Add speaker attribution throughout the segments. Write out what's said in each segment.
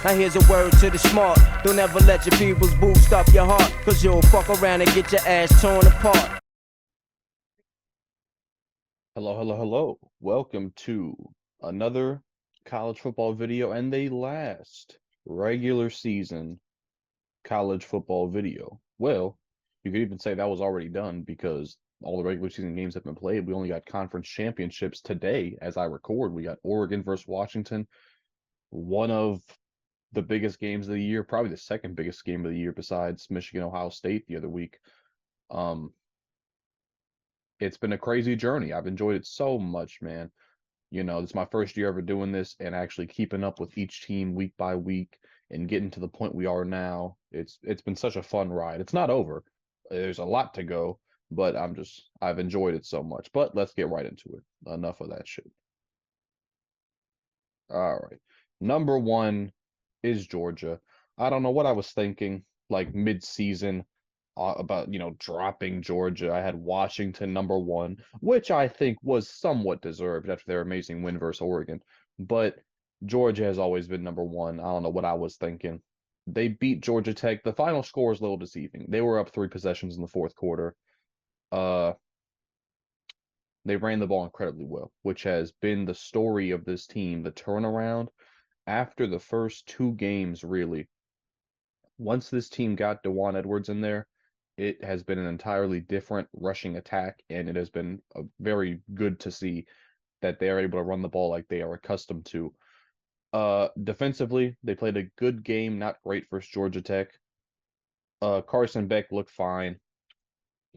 Speaker 1: Now here's a word to the smart. Don't ever let your peoples boost up your heart, cause you'll fuck around and get your ass torn apart.
Speaker 2: Hello, hello, hello. Welcome to another college football video and the last regular season college football video. Well, you could even say that was already done because all the regular season games have been played. We only got conference championships today as I record. We got Oregon versus Washington, one of the biggest games of the year, probably the second biggest game of the year besides Michigan, Ohio State the other week. Um, it's been a crazy journey. I've enjoyed it so much, man. You know, it's my first year ever doing this and actually keeping up with each team week by week and getting to the point we are now. It's been such a fun ride. It's not over. There's a lot to go, but I've enjoyed it so much. But let's get right into it. Enough of that shit. All right. Number one is Georgia. I don't know what I was thinking, like mid-season, about, dropping Georgia. I had Washington number one, which I think was somewhat deserved after their amazing win versus Oregon. But Georgia has always been number one. I don't know what I was thinking. They beat Georgia Tech. The final score is a little deceiving. They were up 3 possessions in the fourth quarter. Uh, they ran the ball incredibly well, which has been the story of this team, the turnaround after the first 2 games, really. Once this team got Dajuan Edwards in there, it has been an entirely different rushing attack, and it has been very good to see that they are able to run the ball like they are accustomed to. Defensively, they played a good game, not great versus Georgia Tech. Carson Beck looked fine.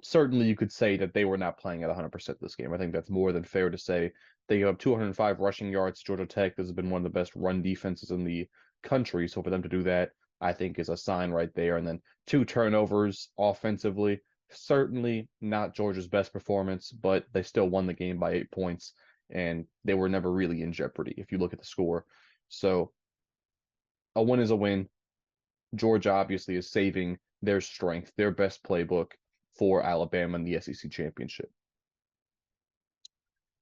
Speaker 2: Certainly, you could say that they were not playing at 100% this game. I think that's more than fair to say. They gave up 205 rushing yards. Georgia Tech has been one of the best run defenses in the country, so for them to do that, I think is a sign right there. And then 2 turnovers offensively. Certainly not Georgia's best performance, but they still won the game by 8 points, and they were never really in jeopardy if you look at the score. So a win is a win. Georgia obviously is saving their strength, their best playbook for Alabama in the SEC championship.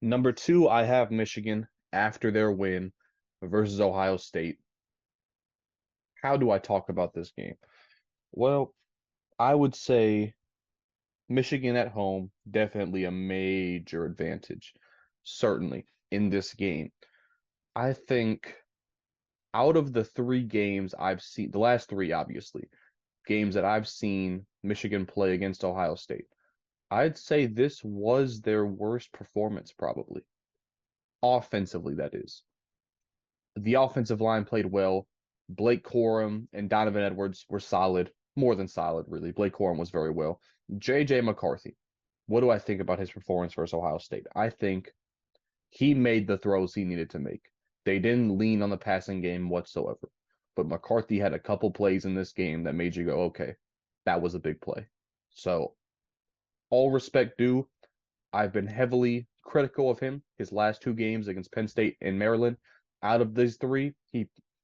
Speaker 2: Number two, I have Michigan after their win versus Ohio State. How do I talk about this game? Well, I would say Michigan at home, definitely a major advantage, certainly in this game. I think out of the 3 games I've seen, the last 3, obviously, games that I've seen Michigan play against Ohio State, I'd say this was their worst performance, probably. Offensively, that is. The offensive line played well. Blake Corum and Donovan Edwards were solid, more than solid, really. Blake Corum was very well. J.J. McCarthy, what do I think about his performance versus Ohio State? I think he made the throws he needed to make. They didn't lean on the passing game whatsoever. But McCarthy had a couple plays in this game that made you go, okay, that was a big play. So, all respect due, I've been heavily critical of him his last 2 games against Penn State and Maryland. Out of these 3,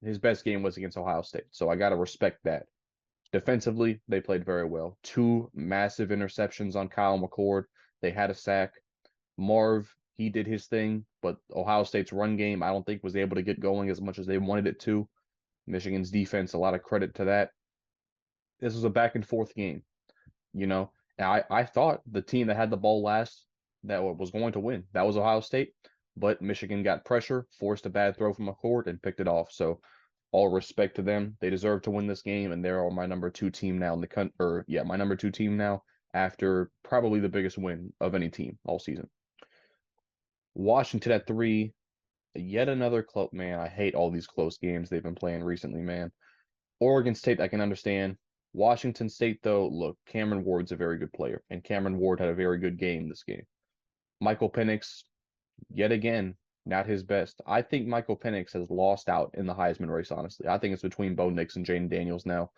Speaker 2: his best game was against Ohio State. So I got to respect that. Defensively, they played very well. 2 massive interceptions on Kyle McCord. They had a sack. Marv, he did his thing, but Ohio State's run game, I don't think was able to get going as much as they wanted it to. Michigan's defense, a lot of credit to that. This was a back and forth game, you know. And I thought the team that had the ball last that was going to win. That was Ohio State, but Michigan got pressure, forced a bad throw from McCord, and picked it off. So all respect to them. They deserve to win this game, and they're my number 2 team now in the my number 2 team now after probably the biggest win of any team all season. Washington at 3, yet another close. Man, I hate all these close games they've been playing recently, man. Oregon State, I can understand. Washington State, though, look, Cameron Ward's a very good player, and Cameron Ward had a very good game this game. Michael Penix, yet again, not his best. I think Michael Penix has lost out in the Heisman race, honestly. I think it's between Bo Nix and Jayden Daniels now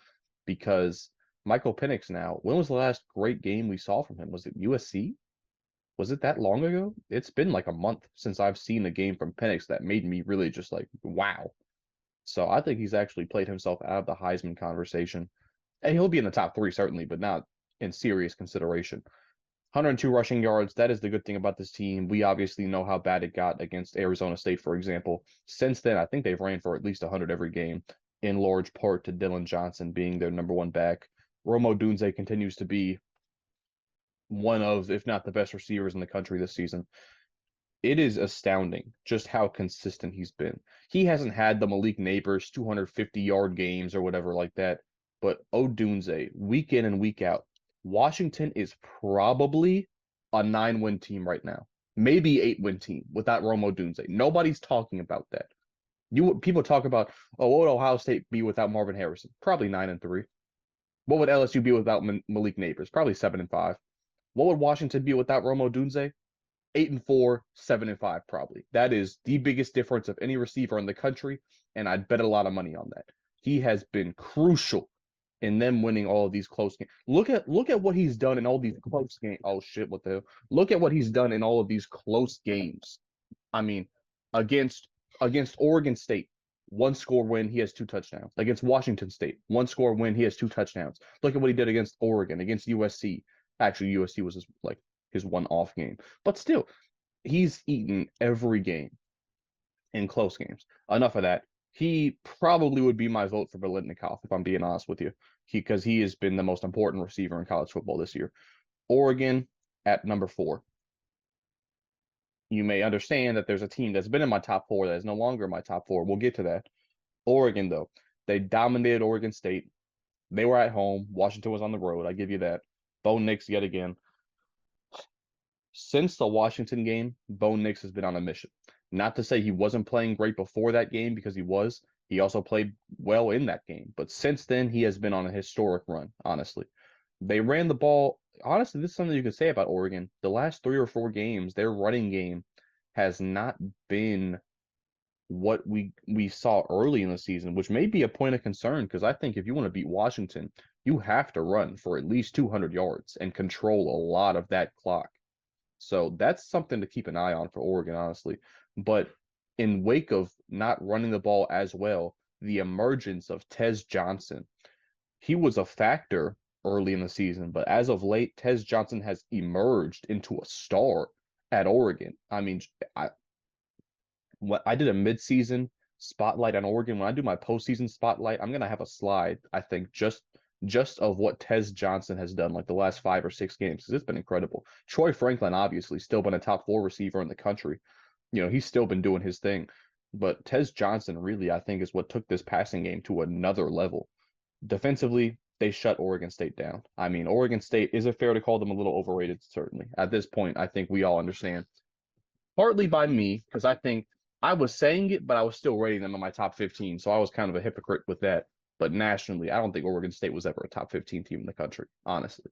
Speaker 2: because Michael Penix now, when was the last great game we saw from him? Was it USC? Was it that long ago? It's been like a month since I've seen a game from Penix that made me really just like, wow. So I think he's actually played himself out of the Heisman conversation. And he'll be in the top 3, certainly, but not in serious consideration. 102 rushing yards. That is the good thing about this team. We obviously know how bad it got against Arizona State, for example. Since then, I think they've ran for at least 100 every game. in large part to Dillon Johnson being their number one back. Rome Odunze continues to be one of, if not the best receivers in the country this season. It is astounding just how consistent he's been. He hasn't had the Malik Neighbors 250-yard games or whatever like that, but Odunze, week in and week out, Washington is probably a 9-win team right now. Maybe 8-win team without Rome Odunze. Nobody's talking about that. People talk about, oh, what would Ohio State be without Marvin Harrison? Probably 9-3. What would LSU be without Malik Neighbors? Probably 7-5. What would Washington be without Rome Odunze? 8-4, 7-5, probably. That is the biggest difference of any receiver in the country, and I'd bet a lot of money on that. He has been crucial in them winning all of these close games. Look at what he's done in all these close games. Oh shit, what the hell? Look at what he's done in all of these close games. I mean, against Oregon State, 1-score win, he has 2 touchdowns. Against Washington State, 1-score win, he has 2 touchdowns. Look at what he did against Oregon, against USC. Actually, USC was his one-off game. But still, he's eaten every game in close games. Enough of that. He probably would be my vote for Biletnikoff, if I'm being honest with you, because he has been the most important receiver in college football this year. Oregon at number 4. You may understand that there's a team that's been in my top 4 that is no longer in my top 4. We'll get to that. Oregon, though, they dominated Oregon State. They were at home. Washington was on the road. I give you that. Bo Nix yet again. Since the Washington game, Bo Nix has been on a mission. Not to say he wasn't playing great before that game, because he was. He also played well in that game. But since then, he has been on a historic run, honestly. They ran the ball. Honestly, this is something you can say about Oregon. The last 3 or 4 games, their running game has not been what we saw early in the season, which may be a point of concern, because I think if you want to beat Washington, you have to run for at least 200 yards and control a lot of that clock. So that's something to keep an eye on for Oregon, honestly. But in wake of not running the ball as well, the emergence of Tez Johnson, he was a factor early in the season, but as of late, Tez Johnson has emerged into a star at Oregon. I mean, I did a midseason spotlight on Oregon. When I do my postseason spotlight, I'm gonna have a slide, I think, just of what Tez Johnson has done, like the last 5 or 6 games, because it's been incredible. Troy Franklin, obviously, still been a top 4 receiver in the country. You know, he's still been doing his thing. But Tez Johnson, really, I think, is what took this passing game to another level. Defensively, they shut Oregon State down. I mean, Oregon State, is it fair to call them a little overrated? Certainly. At this point, I think we all understand. Partly by me, because I think I was saying it, but I was still rating them in my top 15, so I was kind of a hypocrite with that. But nationally, I don't think Oregon State was ever a top 15 team in the country, honestly.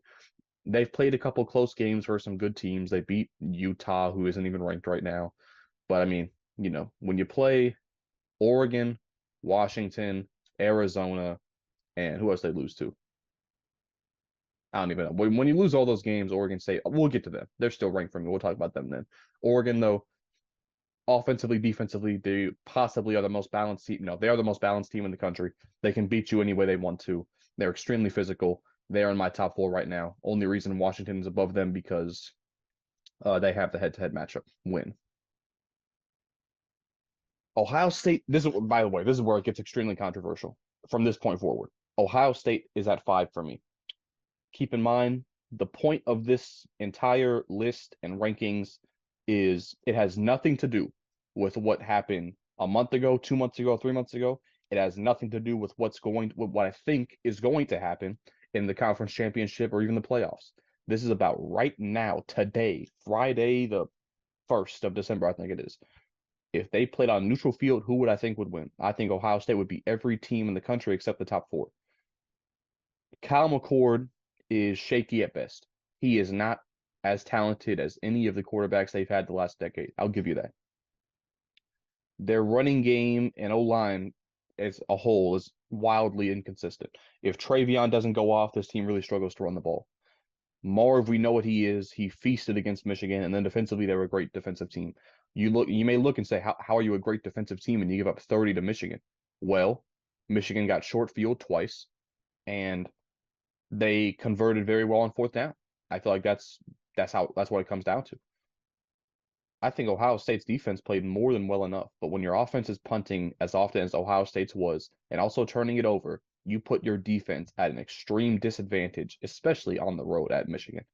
Speaker 2: They've played a couple close games for some good teams. They beat Utah, who isn't even ranked right now. But I mean, you know, when you play Oregon, Washington, Arizona, and who else they lose to? I don't even know. When you lose all those games, Oregon State, we'll get to them. They're still ranked for me. We'll talk about them then. Oregon, though, offensively, defensively, they possibly are the most balanced team. No, they are the most balanced team in the country. They can beat you any way they want to. They're extremely physical. They are in my top 4 right now. Only reason Washington is above them because they have the head-to-head matchup win. Ohio State, this is, by the way, this is where it gets extremely controversial from this point forward. Ohio State is at 5 for me. Keep in mind, the point of this entire list and rankings is it has nothing to do with what happened a month ago, 2 months ago, 3 months ago. It has nothing to do with what I think is going to happen in the conference championship or even the playoffs. This is about right now, today, Friday, the 1st of December, I think it is. If they played on neutral field, who would I think would win? I think Ohio State would beat every team in the country except the top 4. Kyle McCord is shaky at best. He is not as talented as any of the quarterbacks they've had the last decade. I'll give you that. Their running game and O-line as a whole is wildly inconsistent. If Travion doesn't go off, this team really struggles to run the ball. Marv, we know what he is. He feasted against Michigan, and then defensively, they're a great defensive team. You may look and say, how are you a great defensive team and you give up 30 to Michigan? Well, Michigan got short field twice, and they converted very well on 4th down. I feel like that's what it comes down to. I think Ohio State's defense played more than well enough. But when your offense is punting as often as Ohio State's was, and also turning it over, you put your defense at an extreme disadvantage, especially on the road at Michigan.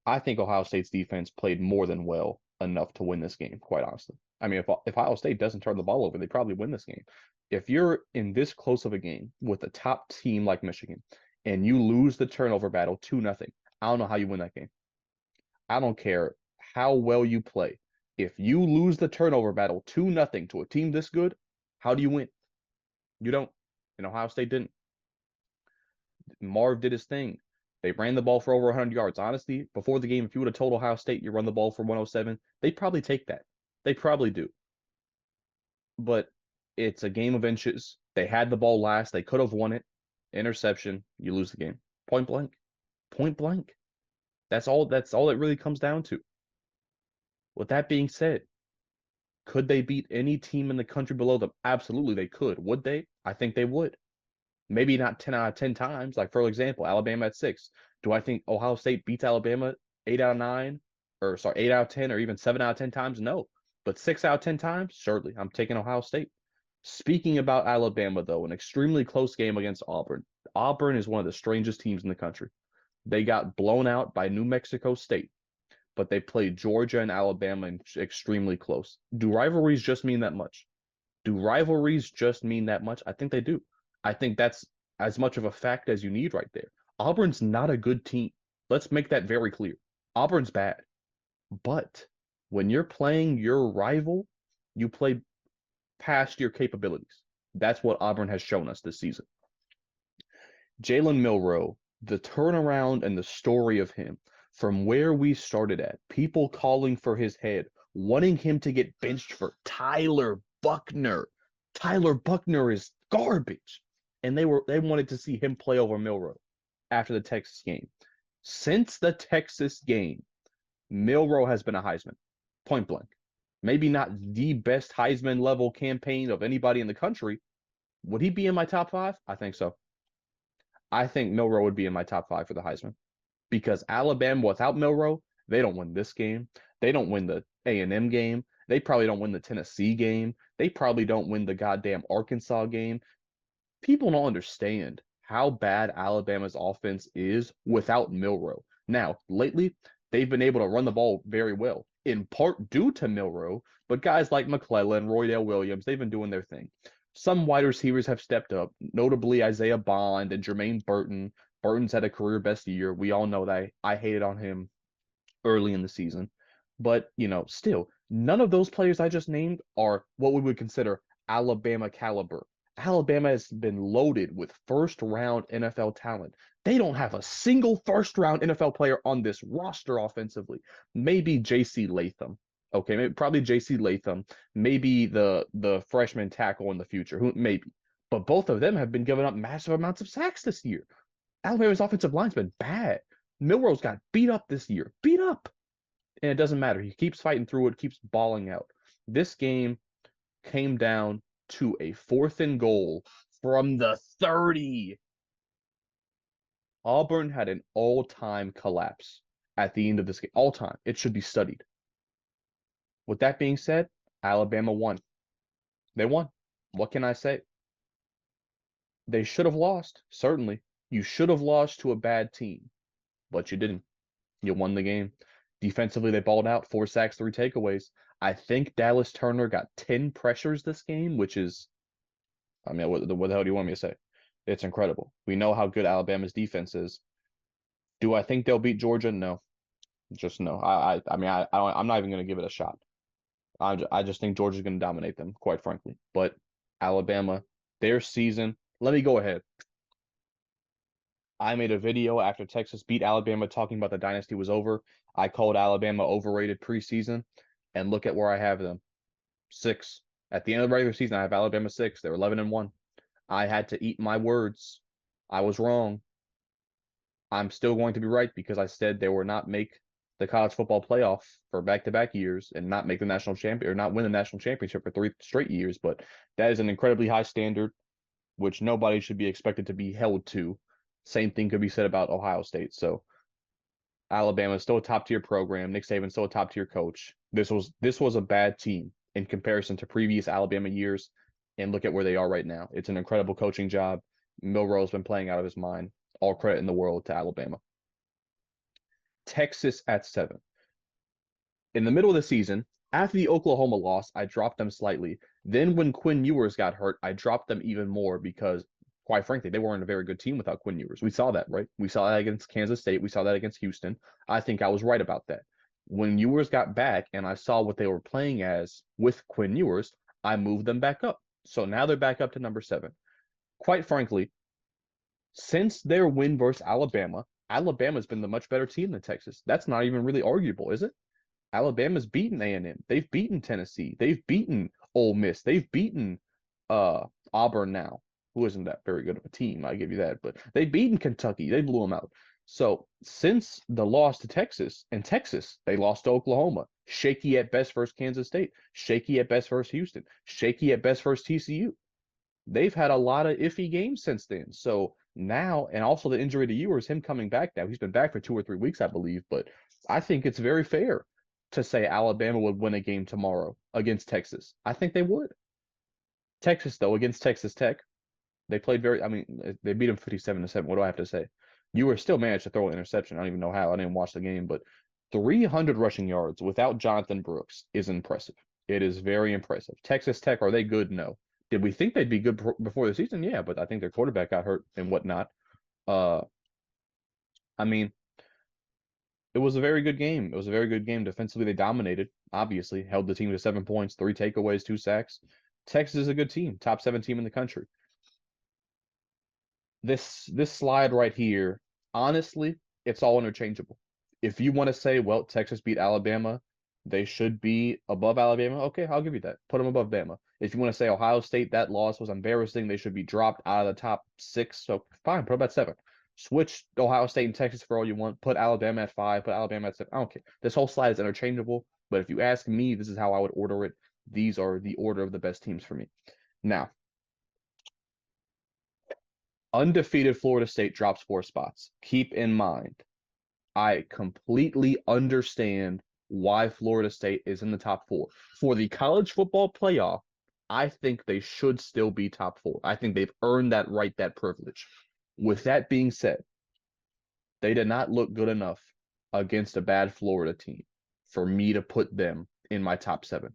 Speaker 2: I think Ohio State's defense played more than well enough to win this game, quite honestly. I mean, if Ohio State doesn't turn the ball over, they probably win this game. If you're in this close of a game with a top team like Michigan and you lose the turnover battle 2-0, I don't know how you win that game. I don't care how well you play. If you lose the turnover battle 2-0 to a team this good, how do you win? You don't. And Ohio State didn't. Marv did his thing. They ran the ball for over 100 yards. Honestly, before the game, if you would have told Ohio State you run the ball for 107, they'd probably take that. They probably do. But it's a game of inches. They had the ball last. They could have won it. Interception, you lose the game. Point blank. Point blank. That's all it really comes down to. With that being said, could they beat any team in the country below them? Absolutely, they could. Would they? I think they would. Maybe not 10 out of 10 times. Like, for example, Alabama at 6. Do I think Ohio State beats Alabama 8 out of 9? Or, sorry, 8 out of 10 or even 7 out of 10 times? No. But 6 out of 10 times? Surely. I'm taking Ohio State. Speaking about Alabama, though, an extremely close game against Auburn. Auburn is one of the strangest teams in the country. They got blown out by New Mexico State, but they played Georgia and Alabama extremely close. Do rivalries just mean that much? Do rivalries just mean that much? I think they do. I think that's as much of a fact as you need right there. Auburn's not a good team. Let's make that very clear. Auburn's bad. But when you're playing your rival, you play past your capabilities. That's what Auburn has shown us this season. Jalen Milroe, the turnaround and the story of him from where we started at, people calling for his head, wanting him to get benched for Tyler Buchner. Tyler Buchner is garbage. And they wanted to see him play over Milroe after the Texas game. Since the Texas game, Milroe has been a Heisman, point blank. Maybe not the best Heisman level campaign of anybody in the country. Would he be in my top 5? I think so. I think Milroe would be in my top 5 for the Heisman. Because Alabama, without Milroe, they don't win this game. They don't win the A&M game. They probably don't win the Tennessee game. They probably don't win the goddamn Arkansas game. People don't understand how bad Alabama's offense is without Milroe. Now, lately, they've been able to run the ball very well, in part due to Milroe, but guys like McClellan, Roydell Williams, they've been doing their thing. Some wide receivers have stepped up, notably Isaiah Bond and Jermaine Burton. Burton's had a career best year. We all know that. I hated on him early in the season. But, still, none of those players I just named are what we would consider Alabama caliber. Alabama has been loaded with first-round NFL talent. They don't have a single first-round NFL player on this roster offensively. Maybe J.C. Latham. Okay, probably J.C. Latham. Maybe the freshman tackle in the future. Maybe. But both of them have been giving up massive amounts of sacks this year. Alabama's offensive line's been bad. Milroe's got beat up this year. Beat up. And it doesn't matter. He keeps fighting through it, keeps balling out. This game came down to a 4th and goal from the 30. Auburn had an all-time collapse at the end of this game. All-time. It should be studied. With that being said, Alabama won. They won. What can I say? They should have lost, certainly. You should have lost to a bad team, but you didn't. You won the game. Defensively, they balled out, 4 sacks, 3 takeaways. I think Dallas Turner got 10 pressures this game, which is, what the hell do you want me to say? It's incredible. We know how good Alabama's defense is. Do I think they'll beat Georgia? No. Just no. I'm not even going to give it a shot. I just think Georgia's going to dominate them, quite frankly. But Alabama, their season, let me go ahead. I made a video after Texas beat Alabama talking about the dynasty was over. I called Alabama overrated preseason, and look at where I have them. 6. At the end of the regular season, I have Alabama 6. They're 11-1. I had to eat my words. I was wrong. I'm still going to be right because I said they will not make the college football playoff for back-to-back years and not make the national champion or not win the national championship for 3 straight years. But that is an incredibly high standard, which nobody should be expected to be held to. Same thing could be said about Ohio State. So Alabama's still a top tier program. Nick Saban's still a top tier coach. This was a bad team in comparison to previous Alabama years. And look at where they are right now. It's an incredible coaching job. Milroe's been playing out of his mind. All credit in the world to Alabama. Texas at 7. In the middle of the season, after the Oklahoma loss, I dropped them slightly. Then when Quinn Ewers got hurt, I dropped them even more because, quite frankly, they weren't a very good team without Quinn Ewers. We saw that, right? We saw that against Kansas State. We saw that against Houston. I think I was right about that. When Ewers got back and I saw what they were playing as with Quinn Ewers, I moved them back up. So now they're back up to number 7. Quite frankly, since their win versus Alabama, Alabama's been the much better team than Texas. That's not even really arguable, is it? Alabama's beaten A&M. They've beaten Tennessee. They've beaten Ole Miss. They've beaten Auburn now, who isn't that very good of a team, I give you that. But they've beaten Kentucky. They blew them out. So since the loss to Texas, and Texas, they lost to Oklahoma. Shaky at best versus Kansas State. Shaky at best versus Houston. Shaky at best versus TCU. They've had a lot of iffy games since then. So now, and also the injury to Ewers, him coming back now. He's been back for 2 or 3 weeks, I believe. But I think it's very fair to say Alabama would win a game tomorrow against Texas. I think they would. Texas, though, against Texas Tech, they played they beat them 57-7. What do I have to say? Ewers still managed to throw an interception. I don't even know how. I didn't watch the game, but 300 rushing yards without Jonathan Brooks is impressive. It is very impressive. Texas Tech, are they good? No. Did we think they'd be good before the season? Yeah, but I think their quarterback got hurt and whatnot. It was a very good game. It was a very good game. Defensively, they dominated, obviously. Held the team to 7 points, 3 takeaways, 2 sacks. Texas is a good team, top 7 team in the country. This slide right here, honestly, it's all interchangeable. If you want to say, well, Texas beat Alabama, they should be above Alabama, okay, I'll give you that. Put them above Bama. If you want to say Ohio State, that loss was embarrassing, they should be dropped out of the top 6, so fine, put them at 7. Switch Ohio State and Texas for all you want. Put Alabama at 5. Put Alabama at 7. I don't care. This whole slide is interchangeable. But if you ask me, this is how I would order it. These are the order of the best teams for me. Now, undefeated Florida State drops 4 spots. Keep in mind, I completely understand why Florida State is in the top 4. For the college football playoff, I think they should still be top 4. I think they've earned that right, that privilege. With that being said, they did not look good enough against a bad Florida team for me to put them in my top 7,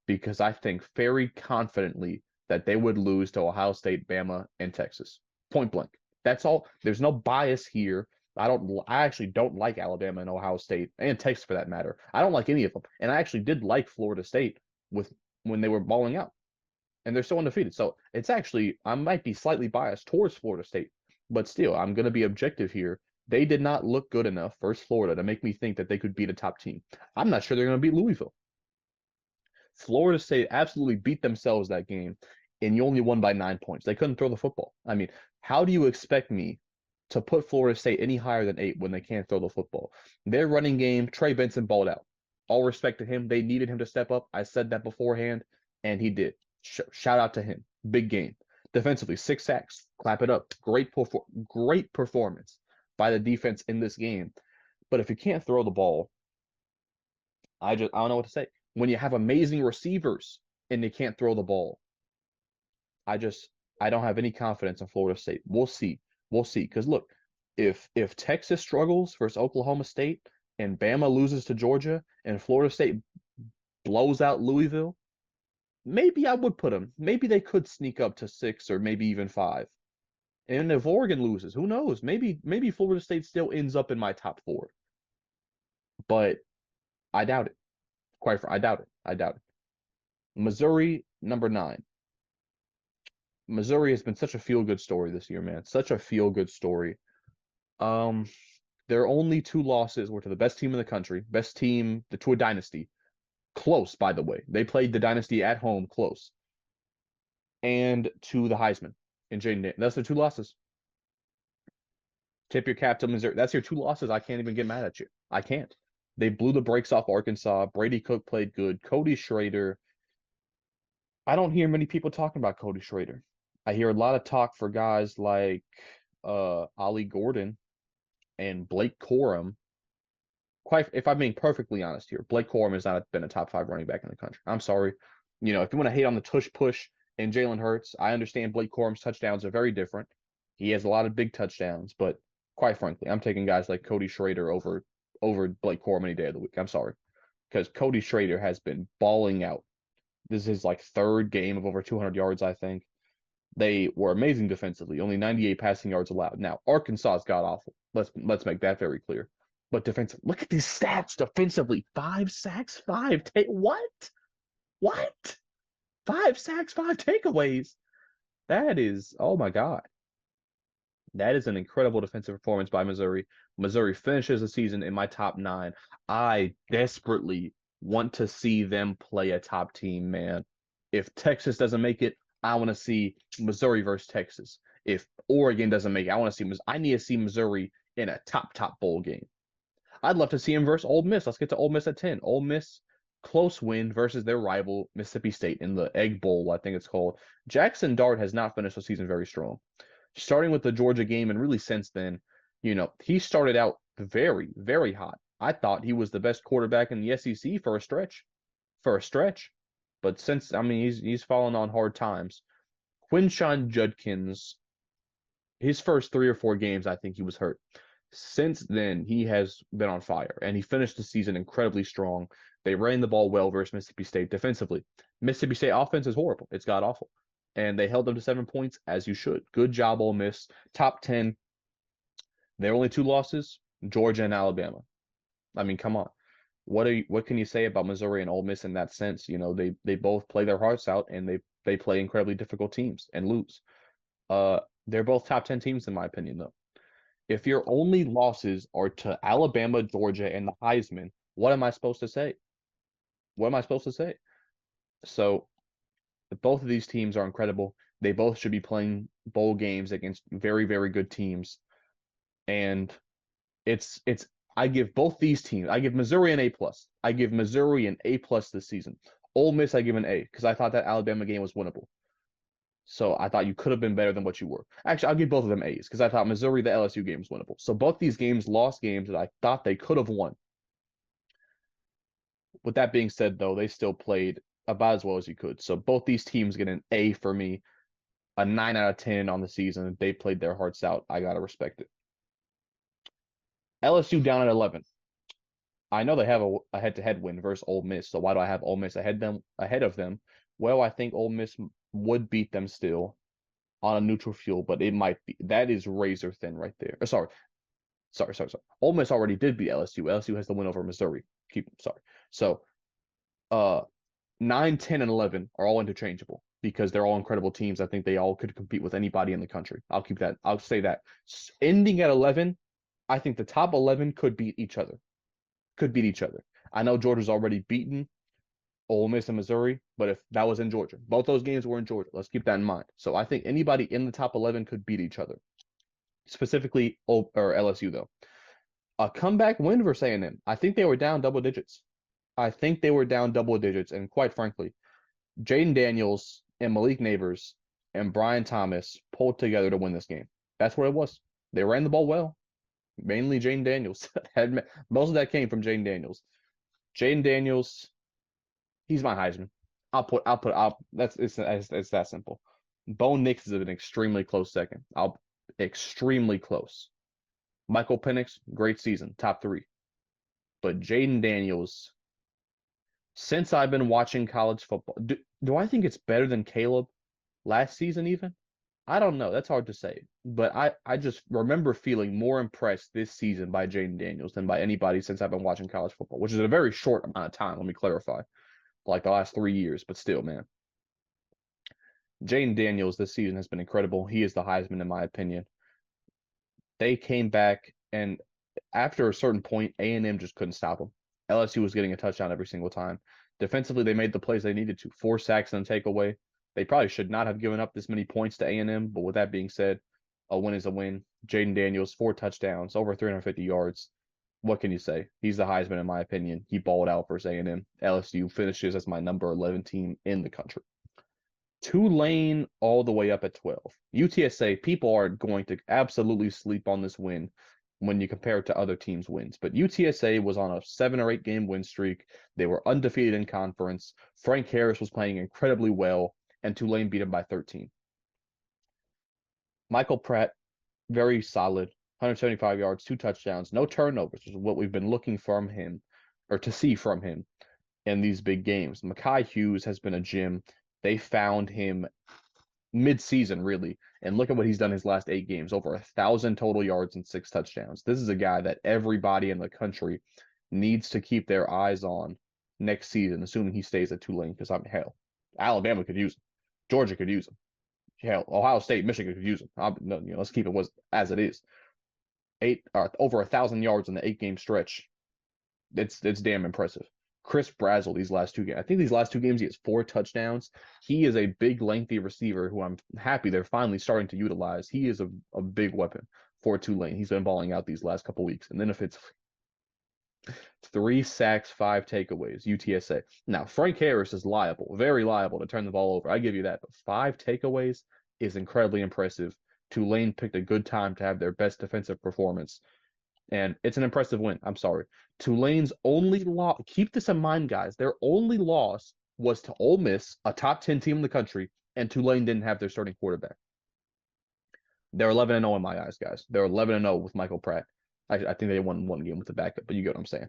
Speaker 2: because I think very confidently that they would lose to Ohio State, Bama, and Texas. Point blank. That's all. There's no bias here. I actually don't like Alabama and Ohio State and Texas for that matter. I don't like any of them. And I actually did like Florida State when they were balling out. And they're still undefeated. So it's actually, I might be slightly biased towards Florida State. But still, I'm going to be objective here. They did not look good enough versus Florida to make me think that they could beat a top team. I'm not sure they're going to beat Louisville. Florida State absolutely beat themselves that game, and you only won by 9 points. They couldn't throw the football. I mean, how do you expect me to put Florida State any higher than 8 when they can't throw the football? Their running game, Trey Benson balled out. All respect to him. They needed him to step up. I said that beforehand, and he did. Shout out to him. Big game. Defensively, 6 sacks. Clap it up. Great performance by the defense in this game. But if you can't throw the ball, I don't know what to say. When you have amazing receivers and they can't throw the ball, I don't have any confidence in Florida State. We'll see. Because look, if Texas struggles versus Oklahoma State and Bama loses to Georgia and Florida State blows out Louisville, maybe I would put them. Maybe they could sneak up to 6 or maybe even 5. And if Oregon loses, who knows? Maybe Florida State still ends up in my top 4. But I doubt it. I doubt it. Missouri, number 9. Missouri has been such a feel-good story this year, man. Such a feel-good story. Their only 2 losses were to the best team in the country, to a dynasty. Close, by the way. They played the dynasty at home, close. And to the Heisman in Jaden Daniels. That's their 2 losses. Tip your cap to Missouri. That's your 2 losses. I can't even get mad at you. I can't. They blew the brakes off Arkansas. Brady Cook played good. Cody Schrader. I don't hear many people talking about Cody Schrader. I hear a lot of talk for guys like Ollie Gordon and Blake Corum. if I'm being perfectly honest here, Blake Corum has not been a top 5 running back in the country. I'm sorry. If you want to hate on the tush push and Jalen Hurts, I understand Blake Corum's touchdowns are very different. He has a lot of big touchdowns, but quite frankly, I'm taking guys like Cody Schrader over Blake Corum any day of the week. I'm sorry. Because Cody Schrader has been balling out. This is his like 3rd game of over 200 yards, I think. They were amazing defensively, only 98 passing yards allowed. Now, Arkansas is god awful. Let's make that very clear. But defensive, look at these stats defensively. 5 sacks, 5 what? What? 5 sacks, 5 takeaways. That is, oh my God. That is an incredible defensive performance by Missouri. Missouri finishes the season in my top 9. I desperately want to see them play a top team, man. If Texas doesn't make it, I want to see Missouri versus Texas. If Oregon doesn't make it, I need to see Missouri in a top bowl game. I'd love to see him versus Ole Miss. Let's get to Ole Miss at 10. Ole Miss, close win versus their rival, Mississippi State, in the Egg Bowl, I think it's called. Jackson Dart has not finished the season very strong. Starting with the Georgia game and really since then, he started out very, very hot. I thought he was the best quarterback in the SEC for a stretch. But since, he's fallen on hard times. Quinshon Judkins, his first 3 or 4 games, I think he was hurt. Since then, he has been on fire, and he finished the season incredibly strong. They ran the ball well versus Mississippi State defensively. Mississippi State offense is horrible. It's god awful. And they held them to 7 points, as you should. Good job, Ole Miss. Top 10. Their only 2 losses, Georgia and Alabama. Come on. What can you say about Missouri and Ole Miss in that sense? They both play their hearts out, and they play incredibly difficult teams and lose. They're both top 10 teams in my opinion, though. If your only losses are to Alabama, Georgia, and the Heisman, what am I supposed to say? So both of these teams are incredible. They both should be playing bowl games against very, very good teams. And I give both these teams, I give Missouri an A+. I give Missouri an A+ this season. Ole Miss, I give an A because I thought that Alabama game was winnable. So I thought you could have been better than what you were. Actually, I'll give both of them A's because I thought Missouri, the LSU game was winnable. So both these games lost games that I thought they could have won. With that being said, though, they still played about as well as you could. So both these teams get an A for me, a 9 out of 10 on the season. They played their hearts out. I got to respect it. LSU down at 11. I know they have a head-to-head win versus Ole Miss. So why do I have Ole Miss ahead of them? Well, I think Ole Miss would beat them still on a neutral field, but it might be. That is razor thin right there. Sorry. Ole Miss already did beat LSU. LSU has the win over Missouri. So 9, 10, and 11 are all interchangeable because they're all incredible teams. I think they all could compete with anybody in the country. I'll say that. Ending at 11, I think the top 11 could beat each other. I know Georgia's already beaten Ole Miss and Missouri, but if that was in Georgia, both those games were in Georgia. Let's keep that in mind. So I think anybody in the top 11 could beat each other. Specifically, LSU though. A comeback win versus A&M. I think they were down double digits. And quite frankly, Jaden Daniels and Malik Neighbors and Brian Thomas pulled together to win this game. That's what it was. They ran the ball well. Mainly Jaden Daniels. Most of that came from Jaden Daniels. Jaden Daniels, he's my Heisman. It's that simple. Bo Nix is an extremely close second. Extremely close. Michael Penix, great season, top 3. But Jaden Daniels, since I've been watching college football, do I think it's better than Caleb last season even? I don't know. That's hard to say. But I just remember feeling more impressed this season by Jaden Daniels than by anybody since I've been watching college football, which is a very short amount of time, let me clarify. Like the last 3 years, but still, man. Jaden Daniels this season has been incredible. He is the Heisman in my opinion. They came back, and after a certain point, A&M just couldn't stop them. LSU was getting a touchdown every single time. Defensively, they made the plays they needed to. 4 sacks and a takeaway. They probably should not have given up this many points to A&M, but with that being said, a win is a win. Jaden Daniels, 4 touchdowns, over 350 yards. What can you say? He's the Heisman in my opinion. He balled out versus A&M. LSU finishes as my number 11 team in the country. Tulane all the way up at 12. UTSA, people are going to absolutely sleep on this win. when you compare it to other teams' wins. But UTSA was on a 7 or 8 game win streak. They were undefeated in conference. Frank Harris was playing incredibly well, and Tulane beat him by 13. Michael Pratt, very solid, 175 yards, 2 touchdowns, no turnovers, which is what we've been looking from him, or to see from him in these big games. Mekhi Hughes has been a gem. They found him mid-season, really, and look at what he's done his last 8 games, over 1,000 total yards and 6 touchdowns. This is a guy that everybody in the country needs to keep their eyes on next season, assuming he stays at Tulane, because hell, Alabama could use him. Georgia could use him. Hell, Ohio State, Michigan could use him. Let's keep it as it is. Over 1,000 yards in the 8-game stretch. It's damn impressive. Chris Brazzell, these last 2 games. I think these last 2 games he has 4 touchdowns. He is a big, lengthy receiver who I'm happy they're finally starting to utilize. He is a big weapon for Tulane. He's been balling out these last couple weeks. And then if it's 3 sacks, 5 takeaways, UTSA. Now, Frank Harris is liable, very liable to turn the ball over. I give you that. But 5 takeaways is incredibly impressive. Tulane picked a good time to have their best defensive performance. And it's an impressive win. I'm sorry. Tulane's only loss, keep this in mind, guys, their only loss was to Ole Miss, a top 10 team in the country, and Tulane didn't have their starting quarterback. They're 11-0 in my eyes, guys. They're 11-0 with Michael Pratt. I think they won 1 game with the backup, but you get what I'm saying.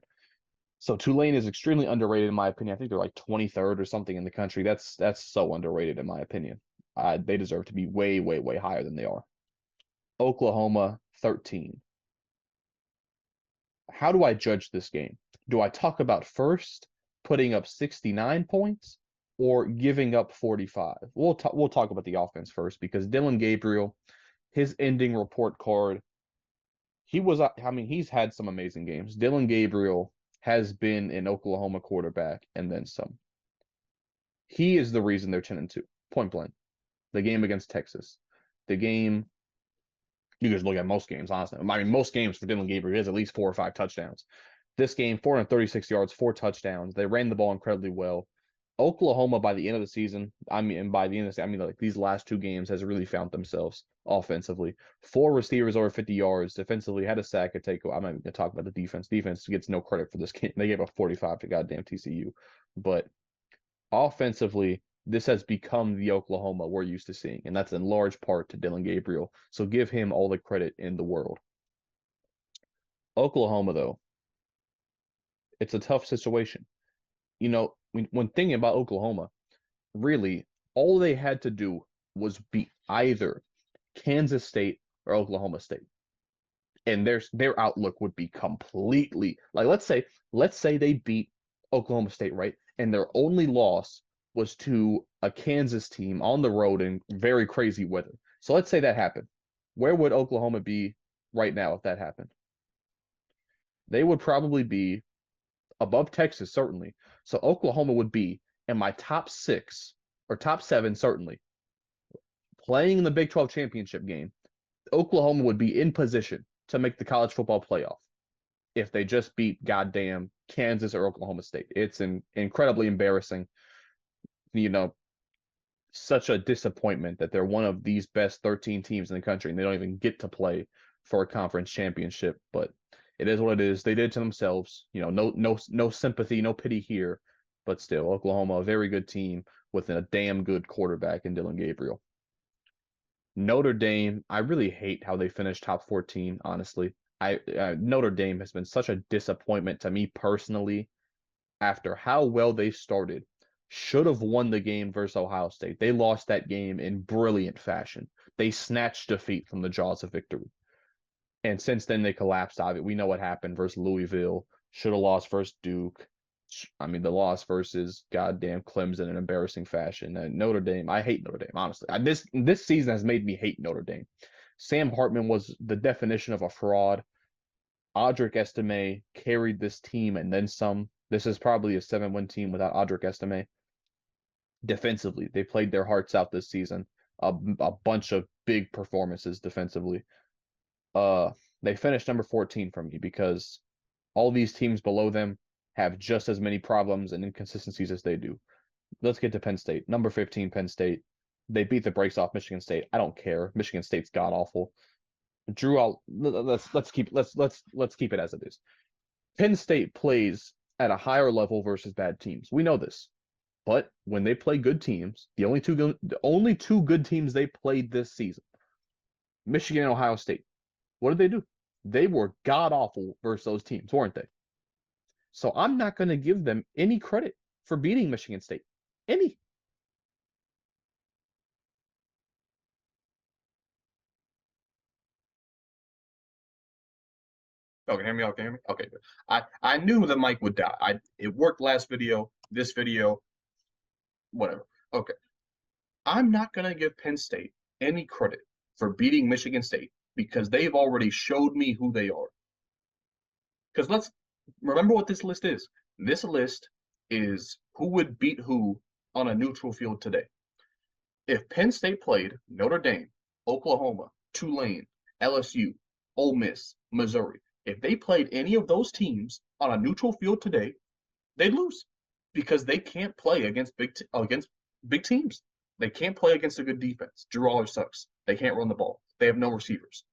Speaker 2: So Tulane is extremely underrated in my opinion. I think they're like 23rd or something in the country. That's so underrated in my opinion. They deserve to be way, way, way higher than they are. Oklahoma, 13. How do I judge this game? Do I talk about first putting up 69 points or giving up 45? We'll talk about the offense first, because Dillon Gabriel, his ending report card, he's had some amazing games. Dillon Gabriel has been an Oklahoma quarterback and then some. He is the reason they're 10-2, point blank. The game against Texas, the game. You just look at most games, honestly. I mean, most games for Dillon Gabriel, he has at least 4 or 5 touchdowns. This game, 436 yards, 4 touchdowns. They ran the ball incredibly well. Oklahoma, by the end of the season, like these last 2 games, has really found themselves offensively. 4 receivers over 50 yards. Defensively, had a sack, a takeaway. I'm not even going to talk about the defense. Defense gets no credit for this game. They gave up 45 to goddamn TCU. But offensively, this has become the Oklahoma we're used to seeing, and that's in large part to Dillon Gabriel. So give him all the credit in the world. Oklahoma, though, it's a tough situation. When thinking about Oklahoma, really, all they had to do was beat either Kansas State or Oklahoma State, and their outlook would be completely like, let's say they beat Oklahoma State, right, and their only loss was to a Kansas team on the road in very crazy weather. So let's say that happened. Where would Oklahoma be right now if that happened? They would probably be above Texas, certainly. So Oklahoma would be in my top 6 or top 7, certainly, playing in the Big 12 championship game. Oklahoma would be in position to make the college football playoff if they just beat goddamn Kansas or Oklahoma State. It's incredibly embarrassing. Such a disappointment that they're one of these best 13 teams in the country and they don't even get to play for a conference championship. But it is what it is. They did it to themselves. No sympathy, no pity here. But still, Oklahoma, a very good team with a damn good quarterback in Dillon Gabriel. Notre Dame, I really hate how they finished top 14, honestly. Notre Dame has been such a disappointment to me personally after how well they started. Should have won the game versus Ohio State. They lost that game in brilliant fashion. They snatched defeat from the jaws of victory. And since then, they collapsed. We know what happened versus Louisville. Should have lost versus Duke. The loss versus goddamn Clemson in embarrassing fashion. And Notre Dame, I hate Notre Dame, honestly. This season has made me hate Notre Dame. Sam Hartman was the definition of a fraud. Audric Estime carried this team and then some. This is probably a 7-win team without Audric Estime. Defensively, they played their hearts out this season. A bunch of big performances defensively. They finished number 14 for me because all these teams below them have just as many problems and inconsistencies as they do. Let's get to Penn State. Number 15, Penn State. They beat the brakes off Michigan State. I don't care. Michigan State's god-awful. Drew, let's keep it as it is. Penn State plays at a higher level versus bad teams. We know this. But when they play good teams, the only two good teams they played this season, Michigan and Ohio State, what did they do? They were god awful versus those teams, weren't they? So I'm not going to give them any credit for beating Michigan State. Any.
Speaker 3: Okay, hear me? Okay, hear me? Okay, good. I knew the mic would die. It worked last video, this video, whatever. Okay. I'm not gonna give Penn State any credit for beating Michigan State because they've already showed me who they are. Because let's remember what this list is. This list is who would beat who on a neutral field today. If Penn State played Notre Dame, Oklahoma, Tulane, LSU, Ole Miss, Missouri, if they played any of those teams on a neutral field today, they'd lose because they can't play against big teams. They can't play against a good defense. Drew Aller sucks. They can't run the ball. They have no receivers.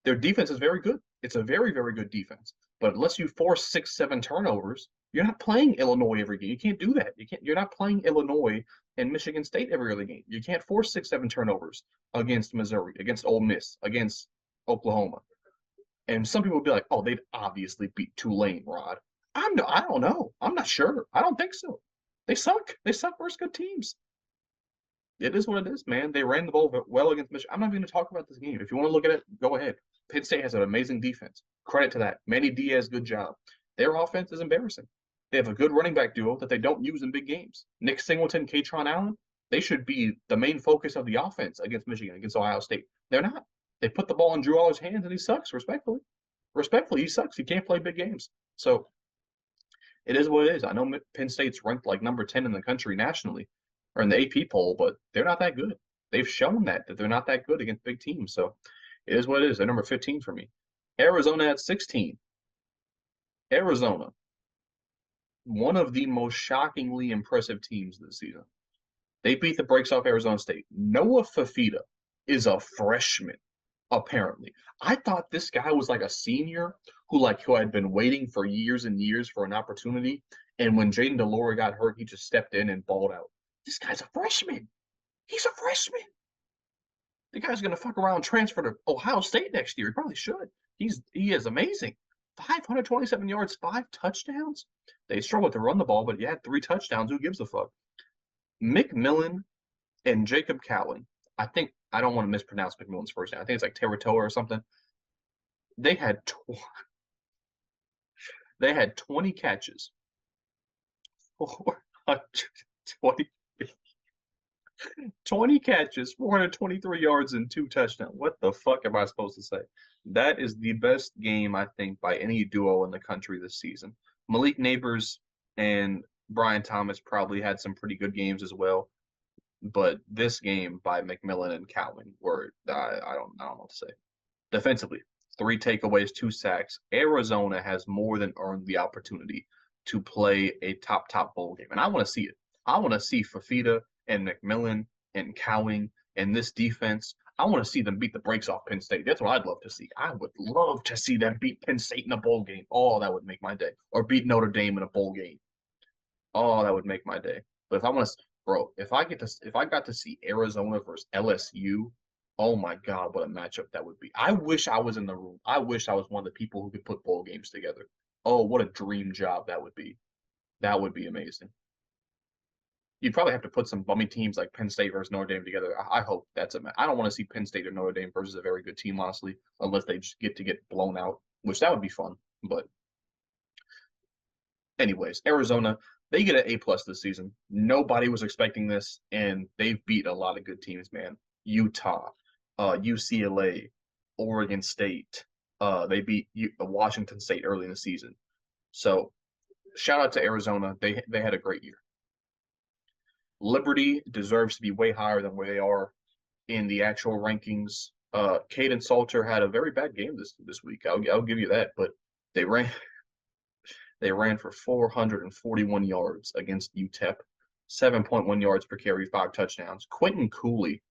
Speaker 3: Their defense is very good. It's a very, very good defense. But unless you force 6, 7 turnovers, you're not playing Illinois every game. You can't do that. You're not playing Illinois and Michigan State every other game. You can't force 6, 7 turnovers against Missouri, against Ole Miss, against Oklahoma. And some people will be like, "Oh, they'd obviously beat Tulane, Rod." I don't know. I'm not sure. I don't think so. They suck. They suck versus good teams. It is what it is, man. They ran the ball well against Michigan. I'm not even going to talk about this game. If you want to look at it, go ahead. Penn State has an amazing defense. Credit to that. Manny Diaz, good job. Their offense is embarrassing. They have a good running back duo that they don't use in big games. Nick Singleton, Katron Allen, they should be the main focus of the offense against Michigan, against Ohio State. They're not. They put the ball in Drew Aller's hands, and he sucks, respectfully. Respectfully, he sucks. He can't play big games. So it is what it is. I know Penn State's ranked like number 10 in the country nationally, or in the AP poll, but they're not that good. They've shown that they're not that good against big teams. So it is what it is. They're number 15 for me. Arizona at 16. Arizona, one of the most shockingly impressive teams this season. They beat the brakes off Arizona State. Noah Fifita is a freshman, apparently. I thought this guy was like a senior who had been waiting for years and years for an opportunity. And when Jaden DeLore got hurt, he just stepped in and balled out. This guy's a freshman. He's a freshman. The guy's going to fuck around and transfer to Ohio State next year. He probably should. He is amazing. 527 yards, 5 touchdowns. They struggled to run the ball, but he had 3 touchdowns. Who gives a fuck? McMillan and Jacob Cowling. I don't want to mispronounce McMillan's first name. I think it's like Teratoa or something. They had 20 catches. 20 catches, 423 yards, and 2 touchdowns. What the fuck am I supposed to say? That is the best game, I think, by any duo in the country this season. Malik Neighbors and Brian Thomas probably had some pretty good games as well. But this game by McMillan and Cowling were, I don't know what to say. Defensively, 3 takeaways, 2 sacks. Arizona has more than earned the opportunity to play a top bowl game. And I want to see it. I want to see Fifita and McMillan and Cowling and this defense. I want to see them beat the brakes off Penn State. That's what I'd love to see. I would love to see them beat Penn State in a bowl game. Oh, that would make my day. Or beat Notre Dame in a bowl game. Oh, that would make my day. But if I want to, bro, if I got to see Arizona versus LSU, oh my God, what a matchup that would be. I wish I was in the room. I wish I was one of the people who could put bowl games together. Oh, what a dream job that would be. That would be amazing. You'd probably have to put some bummy teams like Penn State versus Notre Dame together. I hope that's I don't want to see Penn State or Notre Dame versus a very good team, honestly, unless they just get blown out, which that would be fun. But anyways, Arizona, they get an A+ this season. Nobody was expecting this, and they've beat a lot of good teams, man. Utah, UCLA, Oregon State. They beat Washington State early in the season. So shout out to Arizona. They had a great year. Liberty deserves to be way higher than where they are in the actual rankings. Caden Salter had a very bad game this week. I'll give you that, but they ran for 441 yards against UTEP, 7.1 yards per carry, 5 touchdowns. Quentin Cooley,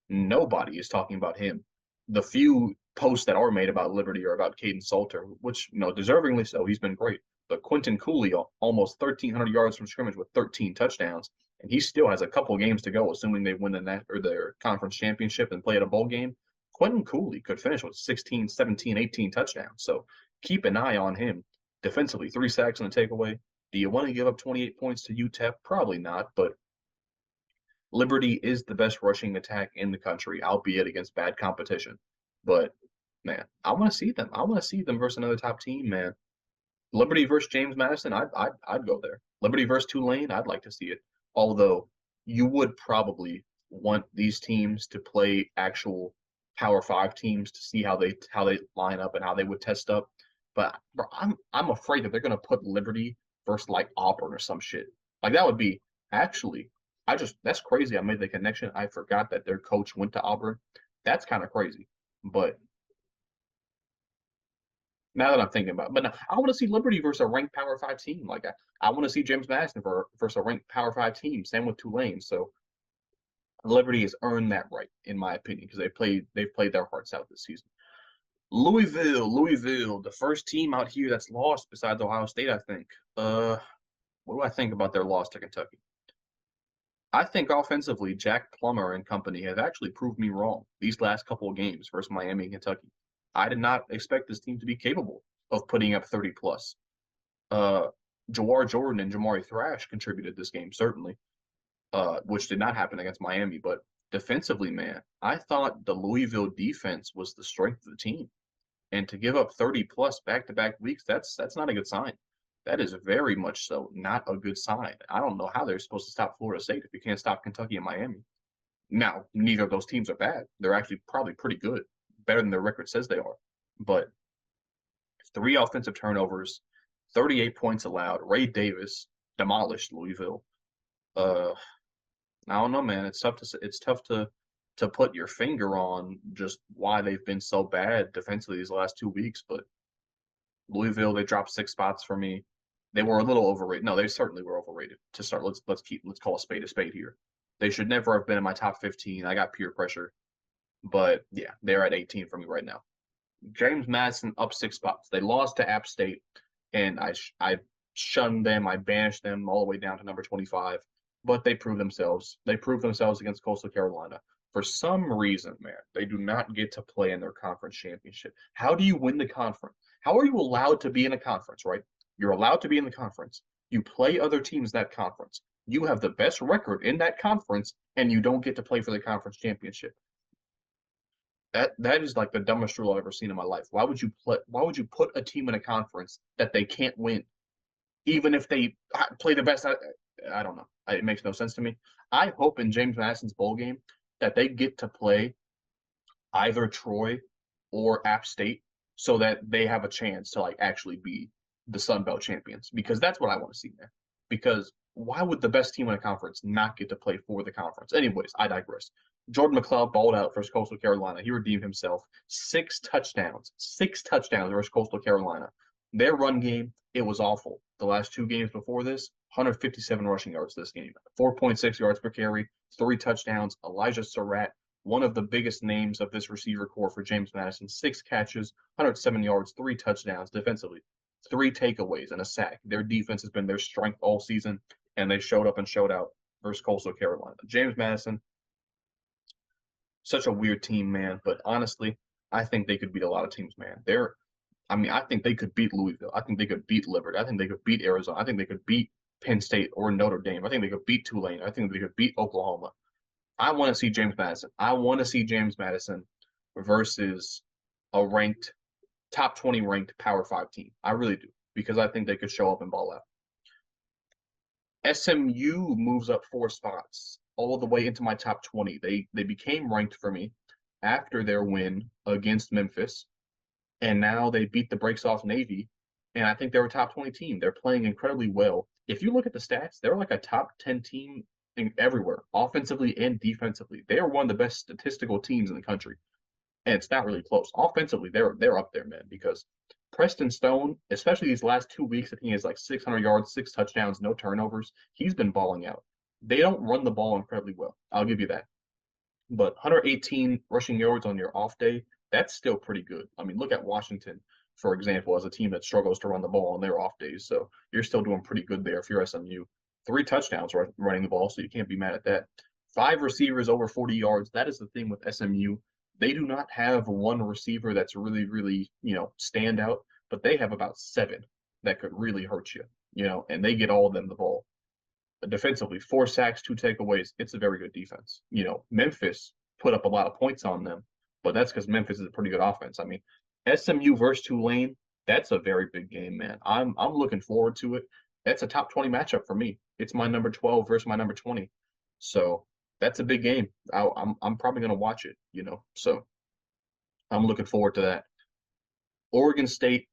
Speaker 3: nobody is talking about him. The few posts that are made about Liberty or about Caden Salter, which, deservingly so. He's been great. But Quentin Cooley, almost 1,300 yards from scrimmage with 13 touchdowns, and he still has a couple games to go, assuming they win their conference championship and play at a bowl game. Quentin Cooley could finish with 16, 17, 18 touchdowns. So keep an eye on him. Defensively, 3 sacks and a takeaway. Do you want to give up 28 points to UTEP? Probably not, but Liberty is the best rushing attack in the country, albeit against bad competition. But, man, I want to see them. I want to see them versus another top team, man. Liberty versus James Madison, I'd go there. Liberty versus Tulane, I'd like to see it. Although you would probably want these teams to play actual Power 5 teams to see how they line up and how they would test up. But bro, I'm afraid that they're gonna put Liberty versus like Auburn or some shit. Like that would be actually that's crazy. I made the connection. I forgot that their coach went to Auburn. That's kind of crazy. But now that I'm thinking about it, but no, I want to see Liberty versus a ranked Power 5 team. Like I want to see James Madison versus a ranked Power 5 team. Same with Tulane. So Liberty has earned that right, in my opinion, because they've played their hearts out this season. Louisville, the first team out here that's lost besides Ohio State, I think. What do I think about their loss to Kentucky? I think offensively, Jack Plummer and company have actually proved me wrong these last couple of games versus Miami and Kentucky. I did not expect this team to be capable of putting up 30 plus. Jawar Jordan and Jamari Thrash contributed this game, certainly, which did not happen against Miami. But defensively, man, I thought the Louisville defense was the strength of the team. And to give up 30 plus back-to-back weeks, that's not a good sign. That is very much so not a good sign. I don't know how they're supposed to stop Florida State if you can't stop Kentucky and Miami. Now, neither of those teams are bad. They're actually probably pretty good, better than their record says they are. But 3 offensive turnovers, 38 points allowed. Ray Davis demolished Louisville. I don't know, man. It's tough to put your finger on just why they've been so bad defensively these last 2 weeks. But Louisville, they dropped 6 spots for me. They were a little overrated. No, they certainly were overrated. To start, let's call a spade here. They should never have been in my top 15. I got peer pressure. But yeah, they're at 18 for me right now. James Madison up 6 spots. They lost to App State, and I shunned them. I banished them all the way down to number 25. But they proved themselves. They proved themselves against Coastal Carolina. For some reason, man, they do not get to play in their conference championship. How do you win the conference? How are you allowed to be in a conference, right? You're allowed to be in the conference. You play other teams in that conference. You have the best record in that conference, and you don't get to play for the conference championship. That is like the dumbest rule I've ever seen in my life. Why would you put a team in a conference that they can't win, even if they play the best? I don't know. It makes no sense to me. I hope in James Madison's bowl game that they get to play either Troy or App State so that they have a chance to like actually be the Sun Belt champions, because that's what I want to see, man. Because why would the best team in a conference not get to play for the conference? Anyways, I digress. Jordan McLeod balled out versus Coastal Carolina. He redeemed himself. 6 touchdowns versus Coastal Carolina. Their run game, it was awful. The last 2 games before this, 157 rushing yards this game, 4.6 yards per carry, 3 touchdowns. Elijah Surratt, one of the biggest names of this receiver core for James Madison, 6 catches, 107 yards, 3 touchdowns defensively, 3 takeaways and a sack. Their defense has been their strength all season, and they showed up and showed out versus Coastal Carolina. James Madison, such a weird team, man. But honestly, I think they could beat a lot of teams, man. I think they could beat Louisville. I think they could beat Liberty. I think they could beat Arizona. I think they could beat Penn State or Notre Dame. I think they could beat Tulane. I think they could beat Oklahoma. I want to see James Madison. I want to see James Madison versus a ranked, top 20 ranked Power 5 team. I really do, because I think they could show up and ball out. SMU moves up 4 spots all the way into my top 20. They became ranked for me after their win against Memphis, and now they beat the brakes off Navy, and I think they're a top 20 team. They're playing incredibly well. If you look at the stats, they're like a top 10 team everywhere, offensively and defensively. They are one of the best statistical teams in the country, and it's not really close. Offensively, they're up there, man, because Preston Stone, especially these last 2 weeks, I think he has like 600 yards, 6 touchdowns, no turnovers. He's been balling out. They don't run the ball incredibly well. I'll give you that. But 118 rushing yards on your off day that's still pretty good. I mean, look at Washington, for example, as a team that struggles to run the ball on their off days. So you're still doing pretty good there if you're SMU. 3 touchdowns running the ball, so you can't be mad at that. 5 receivers over 40 yards. That is the thing with SMU. They do not have one receiver that's really, really, stand out, but they have about 7 that could really hurt you, and they get all of them the ball. Defensively, 4 sacks, 2 takeaways. It's a very good defense. Memphis put up a lot of points on them, but that's because Memphis is a pretty good offense. I mean, SMU versus Tulane, that's a very big game, man. I'm looking forward to it. That's a top 20 matchup for me. It's my number 12 versus my number 20. So that's a big game. I'm probably going to watch it, So I'm looking forward to that. Oregon State,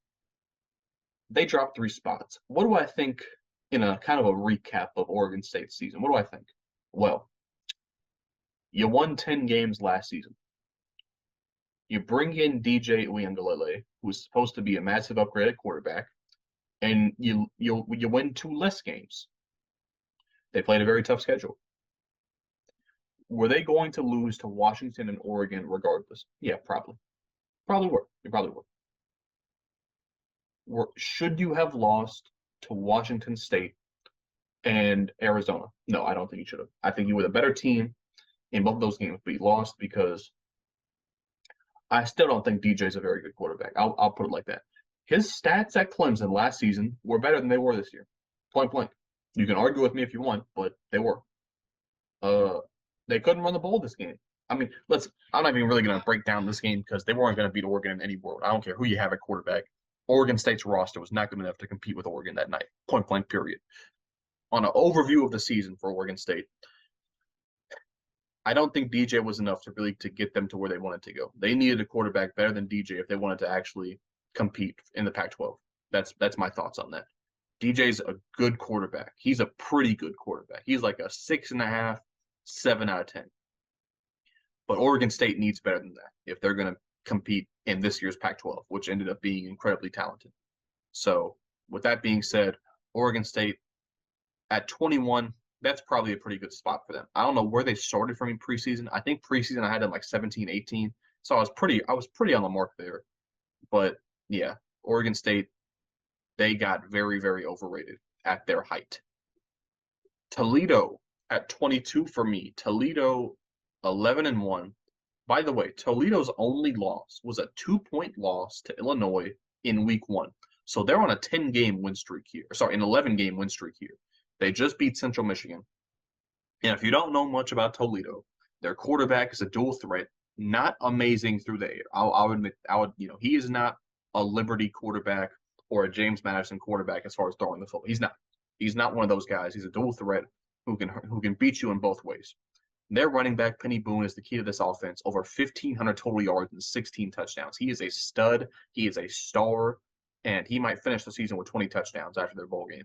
Speaker 3: they dropped 3 spots. What do I think in a kind of a recap of Oregon State's season? What do I think? Well, you won 10 games last season. You bring in DJ Uiagalelei, who's supposed to be a massive upgrade at quarterback, and you win 2 less games. They played a very tough schedule. Were they going to lose to Washington and Oregon regardless? Yeah, probably. Probably were. They probably were. Should you have lost to Washington State and Arizona? No, I don't think you should have. I think you were the better team in both of those games, but you lost because I still don't think DJ's a very good quarterback. I'll put it like that. His stats at Clemson last season were better than they were this year. Point blank. You can argue with me if you want, but they were. They couldn't run the ball this game. I mean, I'm not even really going to break down this game because they weren't going to beat Oregon in any world. I don't care who you have at quarterback. Oregon State's roster was not good enough to compete with Oregon that night. Point blank, period. On an overview of the season for Oregon State, I don't think DJ was enough to get them to where they wanted to go. They needed a quarterback better than DJ if they wanted to actually compete in the Pac-12. That's my thoughts on that. DJ's a good quarterback. He's a pretty good quarterback. He's like a 6.5, 7 out of 10. But Oregon State needs better than that if they're going to compete in this year's Pac-12, which ended up being incredibly talented. So with that being said, Oregon State at 21, that's probably a pretty good spot for them. I don't know where they started from in preseason. I think preseason I had them like 17, 18. So I was pretty on the mark there. But yeah, Oregon State, they got very, very overrated at their height. Toledo at 22 for me. Toledo 11-1. By the way, Toledo's only loss was a 2-point loss to Illinois in week 1. So they're on a 10-game win streak here. Sorry, an 11-game win streak here. They just beat Central Michigan. And if you don't know much about Toledo, their quarterback is a dual threat, not amazing through the air. I'll admit, he is not a Liberty quarterback or a James Madison quarterback as far as throwing the football. He's not. He's not one of those guys. He's a dual threat who can beat you in both ways. Their running back, Penny Boone, is the key to this offense. Over 1,500 total yards and 16 touchdowns. He is a stud. He is a star, and he might finish the season with 20 touchdowns after their bowl game.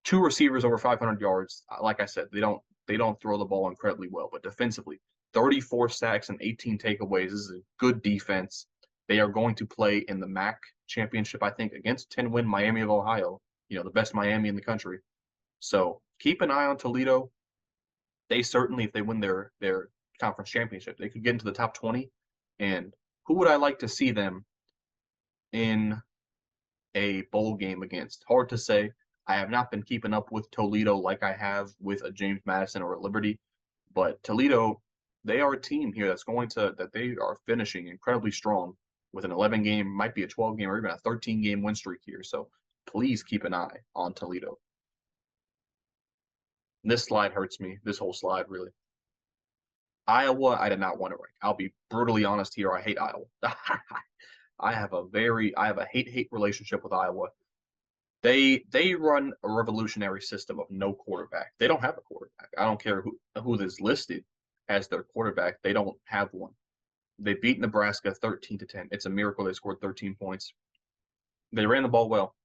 Speaker 3: 2 receivers over 500 yards. Like I said, they don't throw the ball incredibly well, but defensively, 34 sacks and 18 takeaways. This is a good defense. They are going to play in the MAC championship, I think, against 10-win Miami of Ohio, the best Miami in the country. So keep an eye on Toledo. They certainly, if they win their conference championship, they could get into the top 20. And who would I like to see them in a bowl game against? Hard to say. I have not been keeping up with Toledo like I have with a James Madison or a Liberty. But Toledo, they are a team here that they are finishing incredibly strong with an 11-game, might be a 12-game, or even a 13-game win streak here. So please keep an eye on Toledo. This slide hurts me. This whole slide, really. Iowa, I did not want to rank. I'll be brutally honest here. I hate Iowa. I have a hate relationship with Iowa. They run a revolutionary system of no quarterback. They don't have a quarterback. I don't care who is listed as their quarterback. They don't have one. They beat Nebraska 13-10. It's a miracle they scored 13 points. They ran the ball well.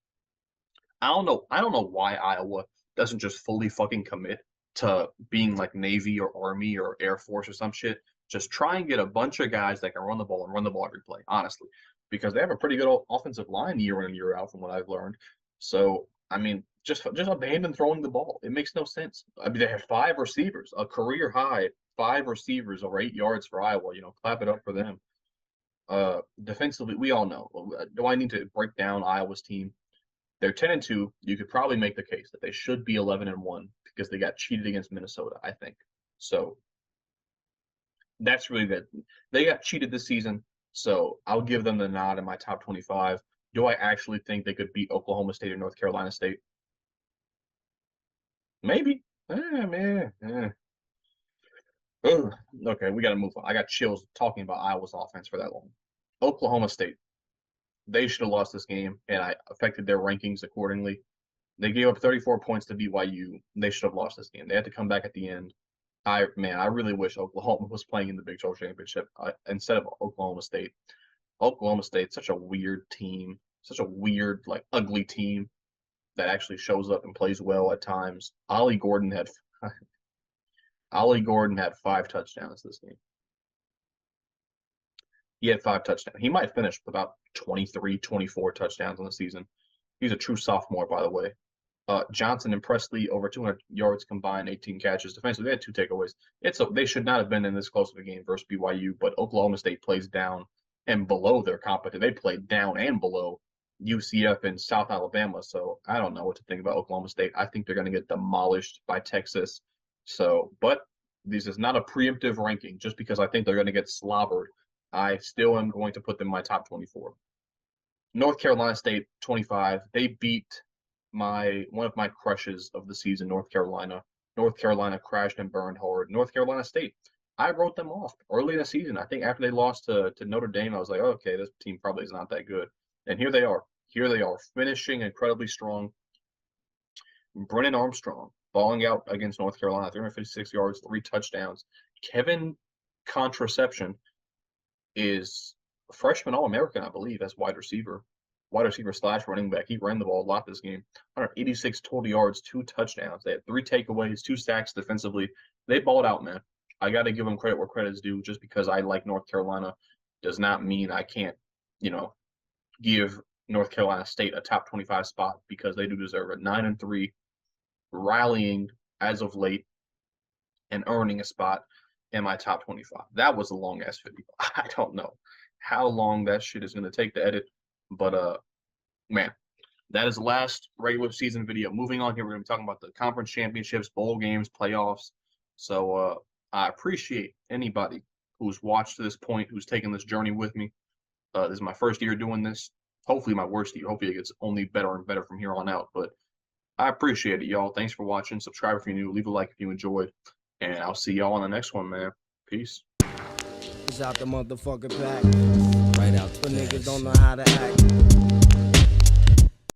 Speaker 3: I don't know why Iowa doesn't just fully fucking commit to being like Navy or Army or Air Force or some shit. Just try and get a bunch of guys that can run the ball every play, honestly. Because they have a pretty good offensive line year in and year out from what I've learned. So, I mean, just abandon throwing the ball. It makes no sense. I mean, they have 5 receivers, a career high 5 receivers over 8 yards for Iowa. Clap it up for them. Defensively, we all know. Do I need to break down Iowa's team? They're 10-2. You could probably make the case that they should be 11-1 because they got cheated against Minnesota, I think. So that's really that. They got cheated this season, so I'll give them the nod in my top 25. Do I actually think they could beat Oklahoma State or North Carolina State? Maybe. Ugh. Okay, we got to move on. I got chills talking about Iowa's offense for that long. Oklahoma State. They should have lost this game, and I affected their rankings accordingly. They gave up 34 points to BYU. They should have lost this game. They had to come back at the end. I really wish Oklahoma was playing in the Big 12 championship instead of Oklahoma State. Oklahoma State's such a weird team, such a weird, like, ugly team that actually shows up and plays well at times. Ollie Gordon had 5 touchdowns this game. He had 5 touchdowns. He might finish with about 23, 24 touchdowns on the season. He's a true sophomore, by the way. Johnson and Presley over 200 yards combined, 18 catches. Defensively, they had 2 takeaways. They should not have been in this close of a game versus BYU, but Oklahoma State plays down and below their competition. They played down and below UCF and South Alabama. So I don't know what to think about Oklahoma State. I think they're going to get demolished by Texas. But this is not a preemptive ranking just because I think they're going to get slobbered. I still am going to put them in my top 24. North Carolina State, 25. They beat one of my crushes of the season, North Carolina. North Carolina crashed and burned hard. North Carolina State, I wrote them off early in the season. I think after they lost to Notre Dame, I was like, oh, okay, this team probably is not that good. And here they are. Here they are, finishing incredibly strong. Brennan Armstrong balling out against North Carolina, 356 yards, 3 touchdowns. Kevin Contraception is a freshman All-American, I believe, as wide receiver / running back. He ran the ball a lot this game. 186 total yards, 2 touchdowns. They had 3 takeaways, 2 sacks defensively. They balled out, man. I got to give them credit where credit is due. Just because I like North Carolina does not mean I can't, give North Carolina State a top 25 spot because they do deserve it. 9-3, rallying as of late and earning a spot in my top 25. That was a long-ass video. I don't know how long that shit is going to take to edit. But, man, that is the last regular season video. Moving on here, we're going to be talking about the conference championships, bowl games, playoffs. So I appreciate anybody who's watched to this point, who's taken this journey with me. This is my first year doing this. Hopefully my worst year. Hopefully it gets only better and better from here on out. But I appreciate it, y'all. Thanks for watching. Subscribe if you're new. Leave a like if you enjoyed. And I'll see y'all on the next one, man. Peace.
Speaker 1: It's out the motherfucking pack. Right out. But niggas don't know how to act.